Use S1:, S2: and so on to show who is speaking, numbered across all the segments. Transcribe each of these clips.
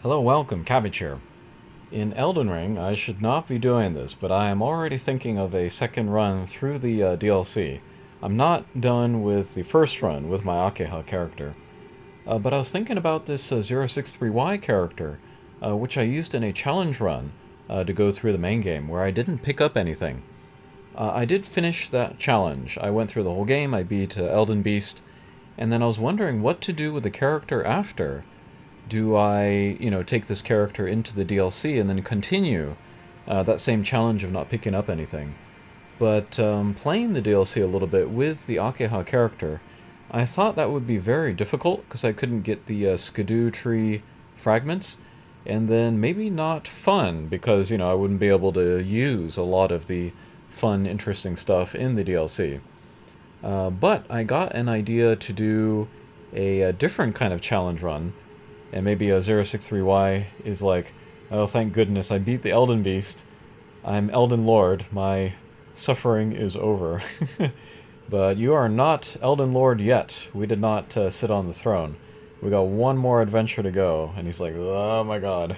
S1: Hello, welcome, Cabbage here. In Elden Ring, I should not be doing this, but I am already thinking of a second run through the DLC. I'm not done with the first run with my Akeha character, but I was thinking about this 063Y character, which I used in a challenge run to go through the main game, where I didn't pick up anything. I did finish that challenge. I went through the whole game, I beat Elden Beast, and then I was wondering what to do with the character after. Do I, take this character into the DLC and then continue that same challenge of not picking up anything? But playing the DLC a little bit with the Akeha character, I thought that would be very difficult because I couldn't get the Skidoo tree fragments, and then maybe not fun because, I wouldn't be able to use a lot of the fun, interesting stuff in the DLC. But I got an idea to do a different kind of challenge run, and maybe a 063Y is like, oh, thank goodness, I beat the Elden Beast. I'm Elden Lord. My suffering is over. But you are not Elden Lord yet. We did not sit on the throne. We got one more adventure to go. And he's like, oh my god.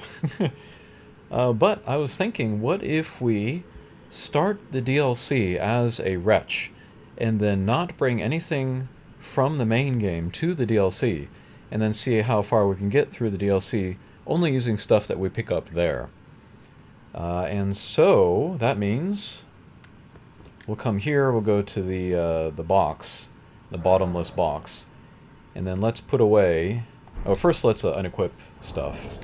S1: But I was thinking, what if we start the DLC as a Wretch, and then not bring anything from the main game to the DLC, and then see how far we can get through the DLC only using stuff that we pick up there. And so that means we'll come here, we'll go to the box, the bottomless box, and then let's put away... Oh, first let's unequip stuff.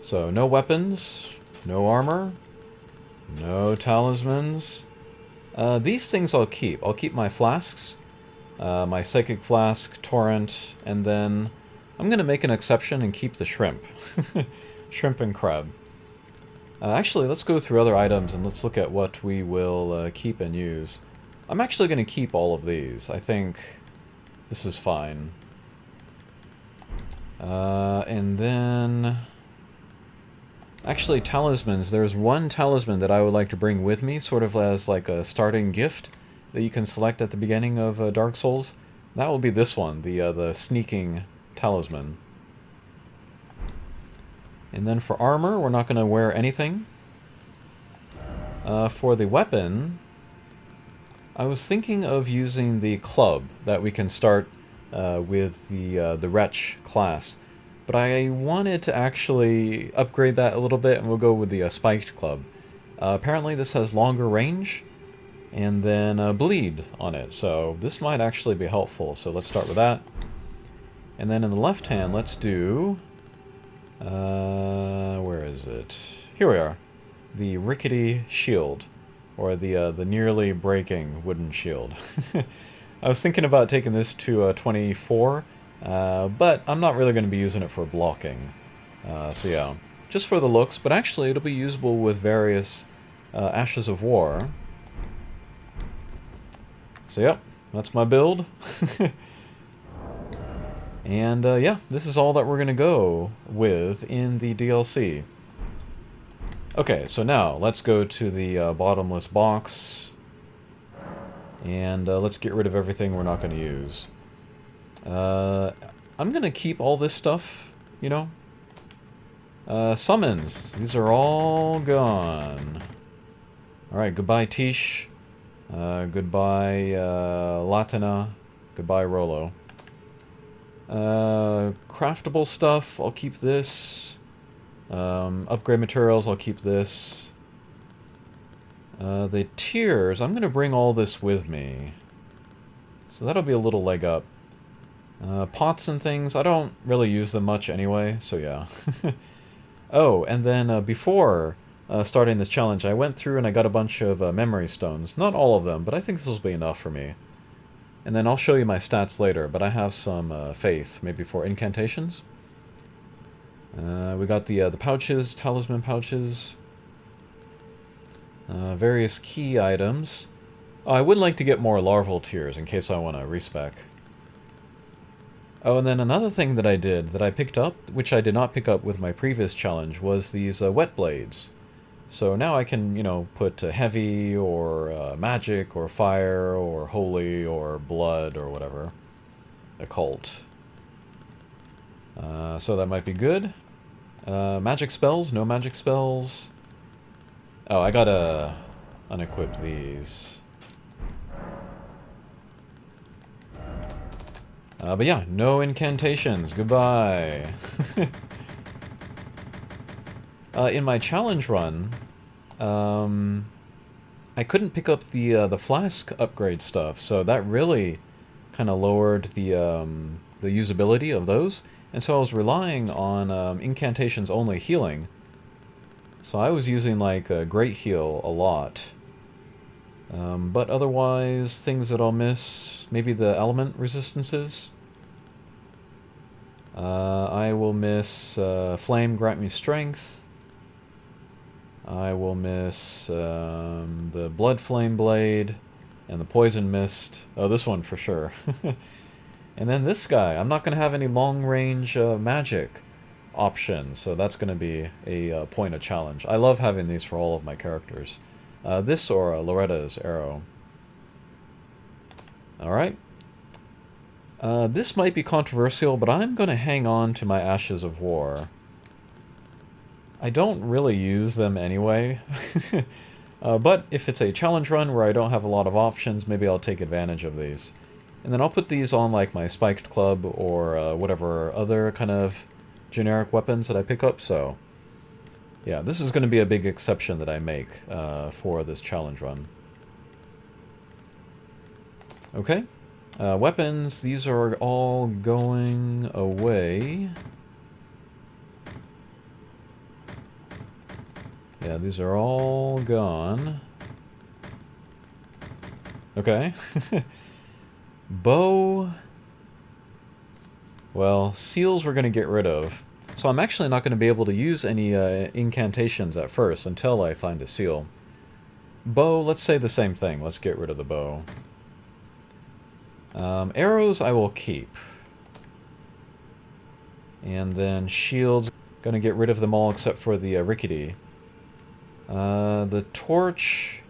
S1: So, no weapons, no armor, no talismans. These things I'll keep. I'll keep my flasks, my Psychic Flask, Torrent, and then I'm going to make an exception and keep the shrimp. Shrimp and crab. Actually, let's go through other items and let's look at what we will keep and use. I'm actually going to keep all of these. I think this is fine. And then... Actually, talismans. There's one talisman that I would like to bring with me, sort of as like a starting gift that you can select at the beginning of Dark Souls. That will be this one, the sneaking talisman. And then for armor, we're not going to wear anything. For the weapon, I was thinking of using the club that we can start with the Wretch class. But I wanted to actually upgrade that a little bit, and we'll go with the spiked club. Apparently this has longer range, and then bleed on it, so this might actually be helpful. So let's start with that. And then in the left hand, let's do... where is it? Here we are. The rickety shield, or the nearly breaking wooden shield. I was thinking about taking this to 24, but I'm not really going to be using it for blocking. So yeah, just for the looks, but actually it'll be usable with various Ashes of War. So yep, that's my build. And yeah, this is all that we're going to go with in the DLC. Okay, so now let's go to the bottomless box. And let's get rid of everything we're not going to use. I'm going to keep all this stuff, Summons. These are all gone. Alright, goodbye Tish. Goodbye Latina. Goodbye Rolo. Craftable stuff, I'll keep this. Upgrade materials, I'll keep this. The tiers, I'm going to bring all this with me. So that'll be a little leg up. Pots and things, I don't really use them much anyway, so yeah. Oh, and then before starting this challenge, I went through and I got a bunch of memory stones. Not all of them, but I think this will be enough for me. And then I'll show you my stats later, but I have some faith, maybe for incantations. We got the pouches, talisman pouches. Various key items. Oh, I would like to get more larval tiers in case I want to respec. Oh, and then another thing that I did, that I picked up, which I did not pick up with my previous challenge, was these wet blades. So now I can, put heavy, or magic, or fire, or holy, or blood, or whatever. Occult. So that might be good. Magic spells? No magic spells. Oh, I gotta unequip these. But yeah, no incantations. Goodbye. In my challenge run, I couldn't pick up the flask upgrade stuff, so that really kind of lowered the usability of those, and so I was relying on incantations only healing. So I was using like a Great Heal a lot. But otherwise, things that I'll miss, maybe the element resistances. I will miss Flame, Grant Me Strength. I will miss the Blood Flame Blade and the Poison Mist. Oh, this one for sure. And then this guy. I'm not going to have any long-range magic options, so that's going to be a point of challenge. I love having these for all of my characters. This or Loretta's arrow. Alright. This might be controversial, but I'm going to hang on to my Ashes of War. I don't really use them anyway. But if it's a challenge run where I don't have a lot of options, maybe I'll take advantage of these. And then I'll put these on like my spiked club or whatever other kind of generic weapons that I pick up, so... yeah, this is going to be a big exception that I make for this challenge run. Okay. Weapons, these are all going away. Yeah, these are all gone. Okay. Bow. Well, seals we're going to get rid of. So I'm actually not going to be able to use any incantations at first until I find a seal. Bow, let's say the same thing. Let's get rid of the bow. Arrows I will keep. And then shields, going to get rid of them all except for the rickety. The torch...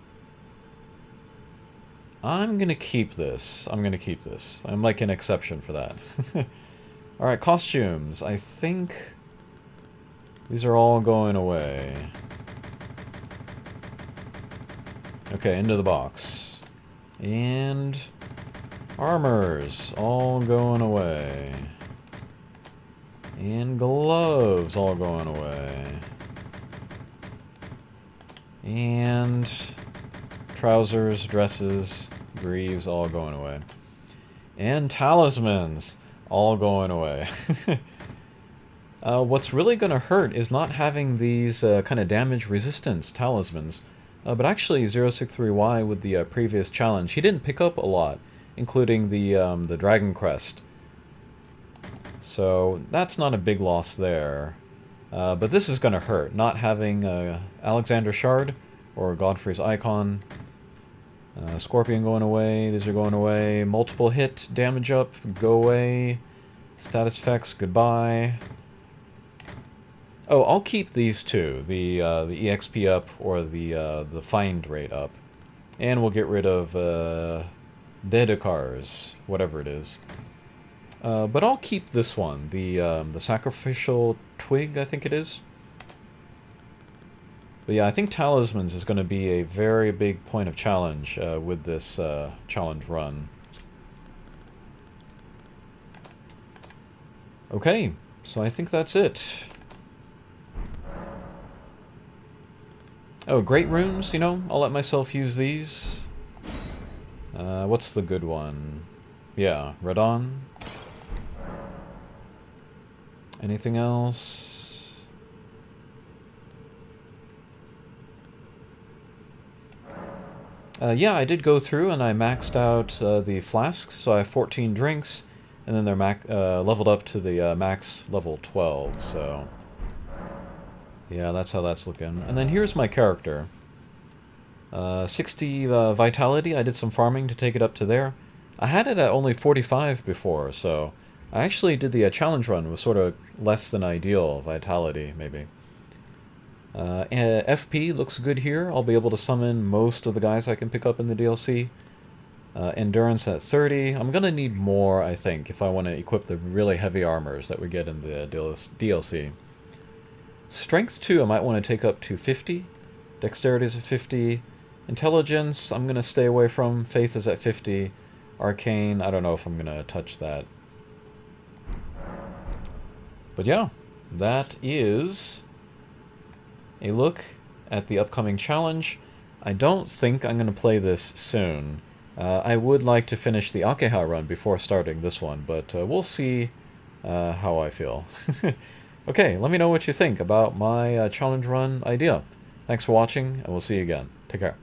S1: I'm going to keep this. I'm going to keep this. I'm like an exception for that. Alright, costumes. I think these are all going away. Okay, into the box. And armors all going away. And gloves all going away. And trousers, dresses, greaves all going away. And talismans all going away. What's really going to hurt is not having these kind of damage resistance talismans. But actually 063Y with the previous challenge, he didn't pick up a lot, including the Dragon Crest. So that's not a big loss there. But this is going to hurt, not having Alexander Shard or Godfrey's Icon. Scorpion going away, these are going away. Multiple hit, damage up, go away. Status effects, goodbye. Oh, I'll keep these two, the EXP up or the find rate up. And we'll get rid of Dedekars, whatever it is. But I'll keep this one, the Sacrificial Twig, I think it is. But yeah, I think Talismans is going to be a very big point of challenge with this challenge run. Okay, so I think that's it. Oh, Great Runes, you know, I'll let myself use these. What's the good one? Yeah, Radon. Anything else? Yeah, I did go through and I maxed out the flasks, so I have 14 drinks, and then they're leveled up to the max level 12, so... yeah, that's how that's looking. And then here's my character. 60 vitality, I did some farming to take it up to there. I had it at only 45 before, so... I actually did the challenge run with sort of less than ideal vitality, maybe. FP looks good here. I'll be able to summon most of the guys I can pick up in the DLC. Endurance at 30. I'm going to need more, I think, if I want to equip the really heavy armors that we get in the DLC. Strength 2 I might want to take up to 50. Dexterity is at 50. Intelligence, I'm going to stay away from. Faith is at 50. Arcane, I don't know if I'm going to touch that. But yeah, that is a look at the upcoming challenge. I don't think I'm going to play this soon. I would like to finish the Akeha run before starting this one, but we'll see how I feel. Okay, let me know what you think about my challenge run idea. Thanks for watching, and we'll see you again. Take care.